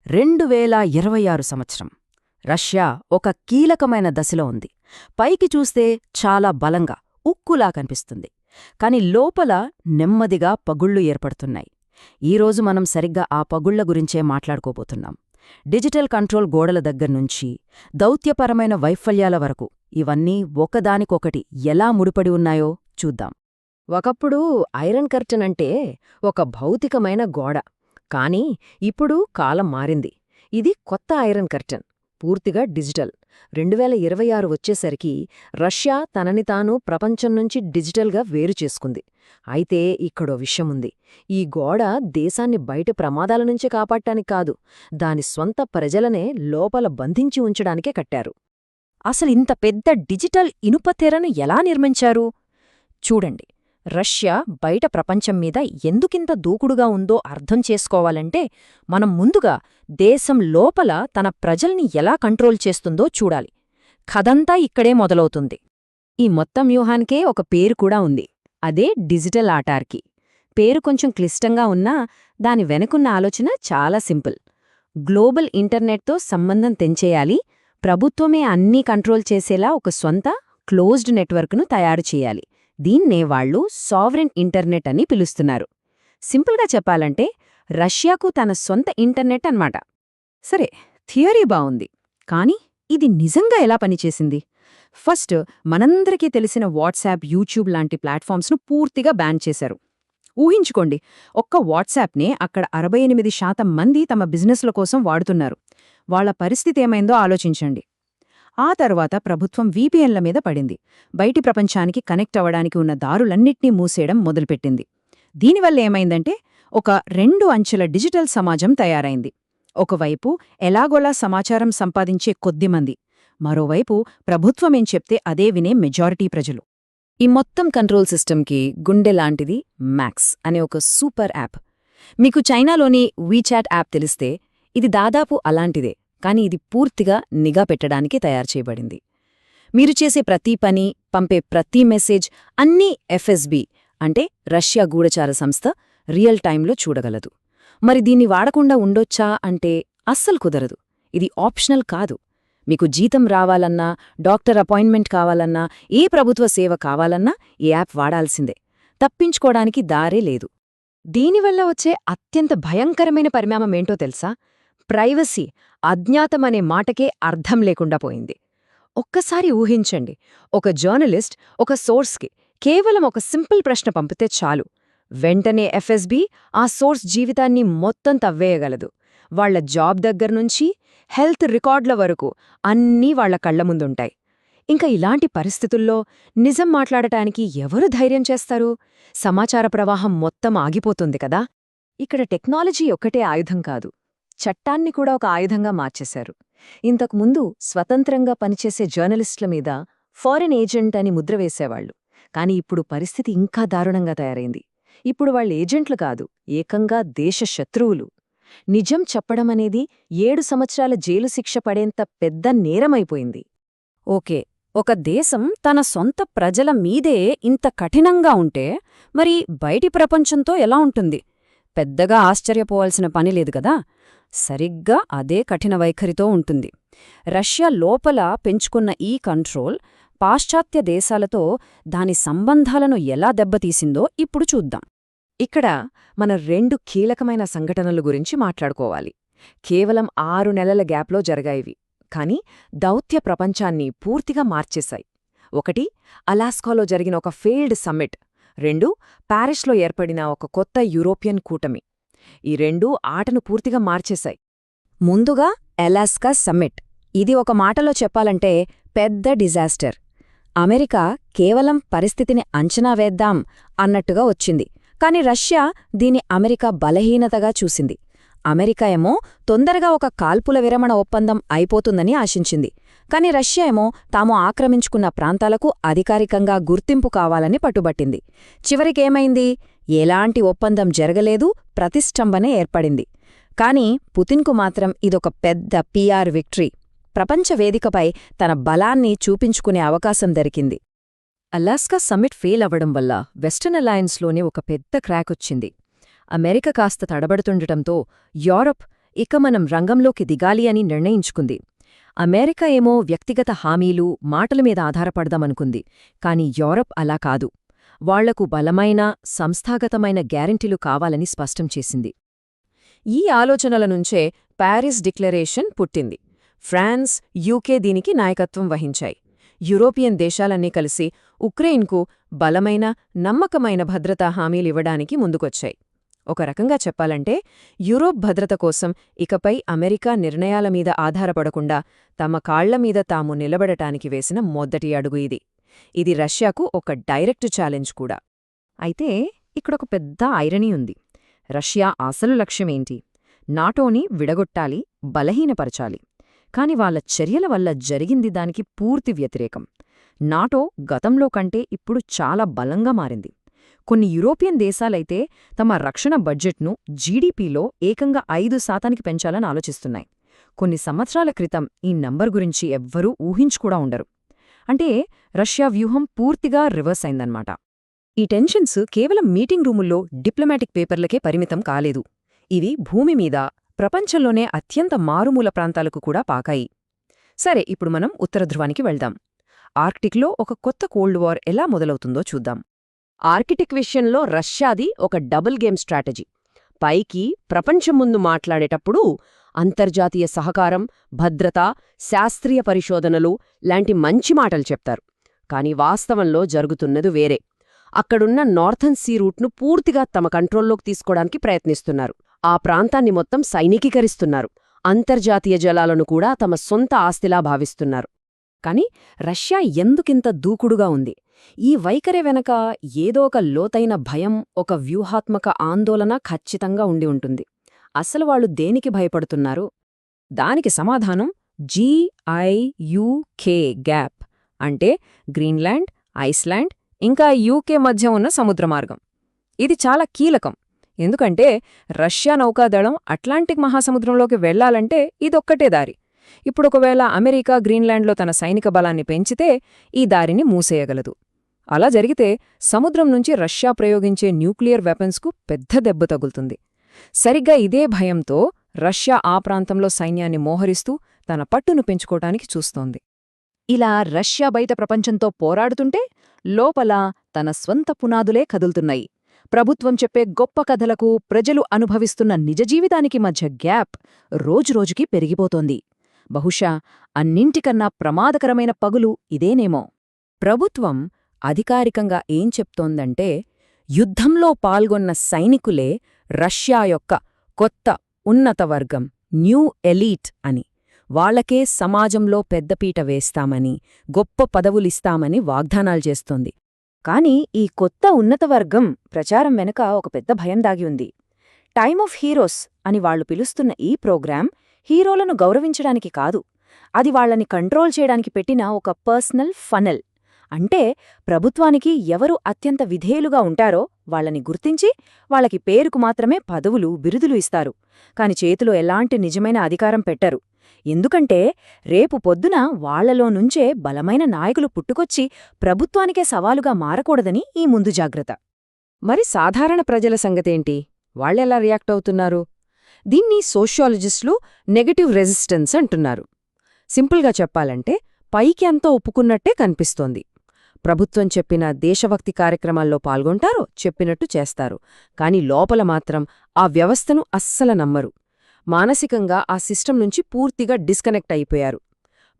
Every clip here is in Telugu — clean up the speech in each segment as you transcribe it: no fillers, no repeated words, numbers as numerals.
2026 సంవత్సరం. రష్యా ఒక కీలకమైన దశలో ఉంది. పైకి చూస్తే చాలా బలంగా, ఉక్కులా కనిపిస్తుంది. కాని లోపల నెమ్మదిగా పగుళ్లు ఏర్పడుతున్నాయి. ఈరోజు మనం సరిగ్గా ఆ పగుళ్ల గురించే మాట్లాడుకోబోతున్నాం. డిజిటల్ కంట్రోల్ గోడల దగ్గర్నుంచి దౌత్యపరమైన వైఫల్యాల వరకు ఇవన్నీ ఒకదానికొకటి ఎలా ముడిపడి ఉన్నాయో చూద్దాం. ఒకప్పుడు ఐరన్ కర్టన్ అంటే ఒక భౌతికమైన గోడ. కానీ ఇప్పుడు కాలం మారింది. ఇది కొత్త ఐరన్ కర్టన్, పూర్తిగా డిజిటల్. 2026 వచ్చేసరికి రష్యా తనని తాను ప్రపంచం నుంచి డిజిటల్గా వేరు చేసుకుంది. అయితే ఇక్కడో విషయముంది. ఈ గోడ దేశాన్ని బయట ప్రమాదాల నుంచి కాపాడటానికి కాదు, దాని స్వంత ప్రజలనే లోపల బంధించి ఉంచడానికే కట్టారు. అసలింత పెద్ద డిజిటల్ ఇనుపతెరను ఎలా నిర్మించారు? చూడండి, రష్యా బయట ప్రపంచం మీద ఎందుకింత దూకుడుగా ఉందో అర్థం చేసుకోవాలంటే మనం ముందుగా దేశం లోపల తన ప్రజల్ని ఎలా కంట్రోల్ చేస్తుందో చూడాలి. కథంతా ఇక్కడే మొదలవుతుంది. ఈ మొత్తం వ్యూహానికే ఒక పేరు కూడా ఉంది. అదే డిజిటల్ ఆటార్కీ. పేరు కొంచెం క్లిష్టంగా ఉన్నా దాని వెనుకున్న ఆలోచన చాలా సింపుల్. గ్లోబల్ ఇంటర్నెట్తో సంబంధం తెంచేయాలి, ప్రభుత్వమే అన్నీ కంట్రోల్ చేసేలా ఒక స్వంత క్లోజ్డ్ నెట్వర్క్ను తయారు చేయాలి. దీన్నే వాళ్లు సావరెన్ ఇంటర్నెట్ అని పిలుస్తున్నారు. సింపుల్గా చెప్పాలంటే రష్యాకు తన సొంత ఇంటర్నెట్ అన్నమాట. సరే, థియరీ బావుంది, కానీ ఇది నిజంగా ఎలా పనిచేసింది? ఫస్ట్, మనందరికీ తెలిసిన వాట్సాప్, యూట్యూబ్ లాంటి ప్లాట్ఫామ్స్ను పూర్తిగా బ్యాన్ చేశారు. ఊహించుకోండి, ఒక్క వాట్సాప్నే అక్కడ 68% మంది తమ బిజినెస్ల కోసం వాడుతున్నారు. వాళ్ల పరిస్థితి ఏమైందో ఆలోచించండి. ఆ తర్వాత ప్రభుత్వం వీపీఎన్ల మీద పడింది. బయటి ప్రపంచానికి కనెక్ట్ అవ్వడానికి ఉన్న దారులన్నింటినీ మూసేయడం మొదలుపెట్టింది. దీనివల్ల ఏమైందంటే ఒక 2 అంచెల డిజిటల్ సమాజం తయారైంది. ఒకవైపు ఎలాగోలా సమాచారం సంపాదించే కొద్దిమంది, మరోవైపు ప్రభుత్వమేం చెప్తే అదే వినే మెజారిటీ ప్రజలు. ఈ మొత్తం కంట్రోల్ సిస్టమ్కి గుండె లాంటిది మ్యాక్స్ అనే ఒక సూపర్ యాప్. మీకు చైనాలోని వీచాట్ యాప్ తెలిస్తే ఇది దాదాపు అలాంటిదే, కానీ ఇది పూర్తిగా నిఘా పెట్టడానికి తయారు చేయబడింది. మీరు చేసే ప్రతి పని, పంపే ప్రతి మెసేజ్ అన్నీ ఎఫ్ఎస్బి అంటే రష్యా గూఢచార సంస్థ రియల్ టైంలో చూడగలదు. మరి దీన్ని వాడకుండా ఉండొచ్చా అంటే అస్సలు కుదరదు. ఇది ఆప్షనల్ కాదు. మీకు జీతం రావాలన్నా, డాక్టర్ అపాయింట్మెంట్ కావాలన్నా, ఏ ప్రభుత్వ సేవ కావాలన్నా ఈ యాప్ వాడాల్సిందే. తప్పించుకోవడానికి దారే లేదు. దీనివల్ల వచ్చే అత్యంత భయంకరమైన పరిణామమేంటో తెలుసా? ప్రైవసీ, అజ్ఞాతమనే మాటకే అర్థం లేకుండా పోయింది. ఒక్కసారి ఊహించండి, ఒక జర్నలిస్ట్ ఒక సోర్స్కి కేవలం ఒక సింపుల్ ప్రశ్న పంపితే చాలు, వెంటనే ఎఫ్ఎస్బి ఆ సోర్స్ జీవితాన్ని మొత్తం తవ్వేయగలదు. వాళ్ల జాబ్ దగ్గర్నుంచి హెల్త్ రికార్డుల వరకు అన్నీ వాళ్ల కళ్ల ముందుంటాయి. ఇంకా ఇలాంటి పరిస్థితుల్లో నిజం మాట్లాడటానికి ఎవరు ధైర్యం చేస్తారు? సమాచార ప్రవాహం మొత్తం ఆగిపోతుంది కదా. ఇక్కడ టెక్నాలజీ ఒక్కటే ఆయుధం కాదు, చట్టాన్ని కూడా ఒక ఆయుధంగా మార్చేశారు. ఇంతకుముందు స్వతంత్రంగా పనిచేసే జర్నలిస్టుల మీద ఫారెన్ ఏజెంట్ అని ముద్ర వేసేవాళ్లు. కాని ఇప్పుడు పరిస్థితి ఇంకా దారుణంగా తయారైంది. ఇప్పుడు వాళ్ళ ఏజెంట్లు కాదు, ఏకంగా దేశ శత్రువులు. నిజం చెప్పడమనేది 7 సంవత్సరాల జైలు శిక్ష పడేంత పెద్ద నేరమైపోయింది. ఓకే, ఒక దేశం తన సొంత ప్రజల మీదే ఇంత కఠినంగా ఉంటే మరి బయటి ప్రపంచంతో ఎలా ఉంటుంది? పెద్దగా ఆశ్చర్యపోవాల్సిన పనిలేదు కదా. సరిగ్గా అదే కఠిన వైఖరితో ఉంటుంది. రష్యా లోపల పెంచుకున్న ఈ కంట్రోల్ పాశ్చాత్య దేశాలతో దాని సంబంధాలను ఎలా దెబ్బతీసిందో ఇప్పుడు చూద్దాం. ఇక్కడ మన 2 కీలకమైన సంఘటనల గురించి మాట్లాడుకోవాలి. కేవలం 6 నెలల గ్యాప్లో జరిగాయివి, కానీ దౌత్య ప్రపంచాన్ని పూర్తిగా మార్చేశాయి. 1, అలాస్కాలో జరిగిన ఒక ఫెయిల్డ్ సమ్మిట్. 2, ప్యారిస్లో ఏర్పడిన ఒక కొత్త యూరోపియన్ కూటమి. ఈ 2 ఆటను పూర్తిగా మార్చేశాయి. ముందుగా అలాస్కా సమ్మిట్. ఇది ఒక మాటలో చెప్పాలంటే పెద్ద డిజాస్టర్. అమెరికా కేవలం పరిస్థితిని అంచనా వేద్దాం అన్నట్టుగా వచ్చింది, కాని రష్యా దీని అమెరికా బలహీనతగా చూసింది. అమెరికా ఏమో తొందరగా ఒక కాల్పుల విరమణ ఒప్పందం అయిపోతుందని ఆశించింది, కాని రష్యా ఏమో తాము ఆక్రమించుకున్న ప్రాంతాలకు అధికారికంగా గుర్తింపు కావాలని పట్టుబట్టింది. చివరికేమైంది? ఎలాంటి ఒప్పందం జరగలేదు, ప్రతిష్టంభనే ఏర్పడింది. కాని పుతిన్కు మాత్రం ఇదొక పెద్ద పీఆర్ విక్టరీ. ప్రపంచ వేదికపై తన బలాన్ని చూపించుకునే అవకాశం దొరికింది. అలాస్కా సమ్మిట్ ఫెయిల్ అవ్వడం వల్ల వెస్టర్న్ అలయన్స్లోనే ఒక పెద్ద క్రాక్ వచ్చింది. అమెరికా కాస్త తడబడుతుండటంతో యూరప్ ఇక మనం రంగంలోకి దిగాలి అని నిర్ణయించుకుంది. అమెరికా ఏమో వ్యక్తిగత హామీలు, మాటల మీద ఆధారపడదామనుకుంది. కాని యూరప్ అలా కాదు. వాళ్లకు బలమైన, సంస్థాగతమైన గ్యారంటీలు కావాలని స్పష్టం చేసింది. ఈ ఆలోచనల నుంచే ప్యారిస్ డిక్లరేషన్ పుట్టింది. ఫ్రాన్స్, యూకే దీనికి నాయకత్వం వహించాయి. యూరోపియన్ దేశాలన్నీ కలిసి ఉక్రెయిన్కు బలమైన, నమ్మకమైన భద్రతా హామీలివ్వడానికి ముందుకొచ్చాయి. ఒక రకంగా చెప్పాలంటే యూరోప్ భద్రత కోసం ఇకపై అమెరికా నిర్ణయాల మీద ఆధారపడకుండా తమ కాళ్లమీద తాము నిలబడటానికి వేసిన మొదటి అడుగు ఇది. ఇది రష్యాకు ఒక డైరెక్ట్ ఛాలెంజ్ కూడా. అయితే ఇక్కడొక పెద్ద ఐరనీ ఉంది. రష్యా అసలు లక్ష్యమేంటి? నాటోని విడగొట్టాలి, బలహీనపరచాలి. కాని వాళ్ల చర్యల వల్ల జరిగింది దానికి పూర్తి వ్యతిరేకం. నాటో గతంలో కంటే ఇప్పుడు చాలా బలంగా మారింది. కొన్ని యూరోపియన్ దేశాలైతే తమ రక్షణ బడ్జెట్ను జీడీపీలో ఏకంగా 5% పెంచాలని ఆలోచిస్తున్నాయి. కొన్ని సంవత్సరాల క్రితం ఈ నంబర్ గురించి ఎవ్వరూ ఊహించుకూడా ఉండరు. అంటే రష్యా వ్యూహం పూర్తిగా రివర్స్ అయిందన్నమాట. ఈ టెన్షన్స్ కేవలం మీటింగ్ రూముల్లో డిప్లొమాటిక్ పేపర్లకే పరిమితం కాలేదు. ఇవి భూమి మీద, ప్రపంచంలోనే అత్యంత మారుమూల ప్రాంతాలకు కూడా పాకాయి. సరే, ఇప్పుడు మనం ఉత్తర ధృవానికి వెళ్దాం. ఆర్కిటిక్లో ఒక కొత్త కోల్డ్ వార్ ఎలా మొదలవుతుందో చూద్దాం. ఆర్కిటిక్ విషయంలో రష్యాది ఒక డబుల్ గేమ్ స్ట్రాటజీ. పైకి ప్రపంచం ముందు మాట్లాడేటప్పుడు అంతర్జాతీయ సహకారం, భద్రత, శాస్త్రీయ పరిశోధనలు లాంటి మంచి మాటలు చెప్తారు. కాని వాస్తవంలో జరుగుతున్నది వేరే. అక్కడున్న నార్థన్ సీ రూట్ను పూర్తిగా తమ కంట్రోల్లోకి తీసుకోవడానికి ప్రయత్నిస్తున్నారు. ఆ ప్రాంతాన్ని మొత్తం సైనికీకరిస్తున్నారు. అంతర్జాతీయ జలాలను కూడా తమ సొంత ఆస్తిలా భావిస్తున్నారు. కాని రష్యా ఎందుకింత దూకుడుగా ఉంది? ఈ వైఖరి వెనక ఏదో ఒక లోతైన భయం, ఒక వ్యూహాత్మక ఆందోళన ఖచ్చితంగా ఉండి ఉంటుంది. అసలు వాళ్ళు దేనికి భయపడుతున్నారు? దానికి సమాధానం GIUK గ్యాప్, అంటే గ్రీన్లాండ్, ఐస్లాండ్ ఇంకా యూకే మధ్య ఉన్న సముద్రమార్గం. ఇది చాలా కీలకం. ఎందుకంటే రష్యా నౌకాదళం అట్లాంటిక్ మహాసముద్రంలోకి వెళ్లాలంటే ఇదొక్కటే దారి. ఇప్పుడొకవేళ అమెరికా గ్రీన్లాండ్లో తన సైనిక బలాన్ని పెంచితే ఈ దారిని మూసేయగలదు. అలా జరిగితే సముద్రం నుంచి రష్యా ప్రయోగించే న్యూక్లియర్ వెపన్స్కు పెద్ద దెబ్బ తగులుతుంది. సరిగ్గా ఇదే భయంతో రష్యా ఆ ప్రాంతంలో సైన్యాన్ని మోహరిస్తూ తన పట్టును పెంచుకోటానికి చూస్తోంది. ఇలా రష్యా బయట ప్రపంచంతో పోరాడుతుంటే లోపల తన స్వంత పునాదులే కదులుతున్నాయి. ప్రభుత్వం చెప్పే గొప్ప కథలకు, ప్రజలు అనుభవిస్తున్న నిజజీవితానికి మధ్య గ్యాప్ రోజురోజుకీ పెరిగిపోతోంది. బహుశా అన్నింటికన్నా ప్రమాదకరమైన పగులు ఇదేనేమో. ప్రభుత్వం అధికారికంగా ఏం చెప్తోందంటే యుద్ధంలో పాల్గొన్న సైనికులే రష్యా యొక్క కొత్త ఉన్నత వర్గం, న్యూ ఎలీట్ అని. వాళ్లకే సమాజంలో పెద్దపీట వేస్తామని, గొప్ప పదవులిస్తామని వాగ్దానాలు చేస్తోంది. కాని ఈ కొత్త ఉన్నతవర్గం ప్రచారం వెనుక ఒక పెద్ద భయం దాగి ఉంది. టైమ్ ఆఫ్ హీరోస్ అని వాళ్లు పిలుస్తున్న ఈ ప్రోగ్రాం హీరోలను గౌరవించడానికి కాదు, అది వాళ్లని కంట్రోల్ చేయడానికి పెట్టిన ఒక పర్సనల్ ఫనల్. అంటే ప్రభుత్వానికి ఎవరు అత్యంత విధేయులుగా ఉంటారో వాళ్లని గుర్తించి వాళ్లకి పేరుకు మాత్రమే పదవులు, బిరుదులు ఇస్తారు. కాని చేతిలో ఎలాంటి నిజమైన అధికారం పెట్టరు. ఎందుకంటే రేపు పొద్దున వాళ్లలో నుంచే బలమైన నాయకులు పుట్టుకొచ్చి ప్రభుత్వానికే సవాలుగా మారకూడదని ఈ ముందు జాగ్రత్త. మరి సాధారణ ప్రజల సంగతేంటి? వాళ్లెలా రియాక్ట్ అవుతున్నారు? దీన్ని సోషియాలజిస్టులు నెగటివ్ రెసిస్టెన్స్ అంటున్నారు. సింపుల్గా చెప్పాలంటే పైకి అంతా ఒప్పుకున్నట్టే కనిపిస్తోంది. ప్రభుత్వం చెప్పిన దేశభక్తి కార్యక్రమాల్లో పాల్గొంటారో, చెప్పినట్టు చేస్తారు. కాని లోపల మాత్రం ఆ వ్యవస్థను అస్సలు నమ్మరు. మానసికంగా ఆ సిస్టం నుంచి పూర్తిగా డిస్కనెక్ట్ అయిపోయారు.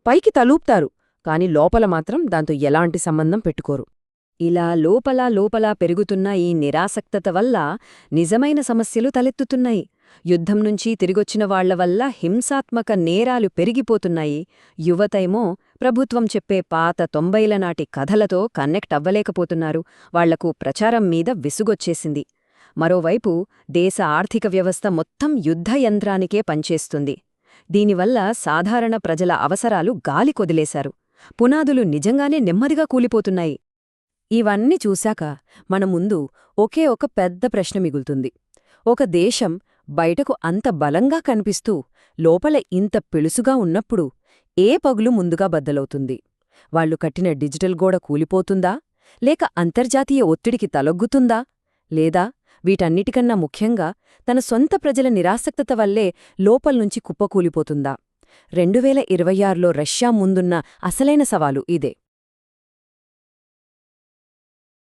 పైకి తలూపుతారు, కాని లోపల మాత్రం దాంతో ఎలాంటి సంబంధం పెట్టుకోరు. ఇలా లోపల పెరుగుతున్న ఈ నిరాసక్తత వల్ల నిజమైన సమస్యలు తలెత్తుతున్నాయి. యుద్ధం నుంచి తిరిగొచ్చిన వాళ్ల వల్ల హింసాత్మక నేరాలు పెరిగిపోతున్నాయి. యువతేమో ప్రభుత్వం చెప్పే పాత 90ల నాటి కథలతో కనెక్ట్ అవ్వలేకపోతున్నారు. వాళ్లకు ప్రచారం మీద విసుగొచ్చేసింది. మరోవైపు దేశ ఆర్థిక వ్యవస్థ మొత్తం యుద్ధయంత్రానికే పనిచేస్తుంది. దీనివల్ల సాధారణ ప్రజల అవసరాలు గాలి కొదిలేశారు. పునాదులు నిజంగానే నెమ్మదిగా కూలిపోతున్నాయి. ఇవన్నీ చూశాక మన ముందు ఒకే ఒక పెద్ద ప్రశ్న మిగులుతుంది. ఒక దేశం బయటకు అంత బలంగా కనిపిస్తూ లోపల ఇంత పెళుసుగా ఉన్నప్పుడు ఏ పగులు ముందుగా బద్దలవుతుంది? వాళ్లు కట్టిన డిజిటల్ గోడ కూలిపోతుందా? లేక అంతర్జాతీయ ఒత్తిడికి తలొగ్గుతుందా? లేదా వీటన్నిటికన్నా ముఖ్యంగా తన సొంత ప్రజల నిరాసక్తత వల్లే లోపల్నుంచి కుప్పకూలిపోతుందా? 2026లో రష్యా ముందున్న అసలైన సవాలు ఇదే.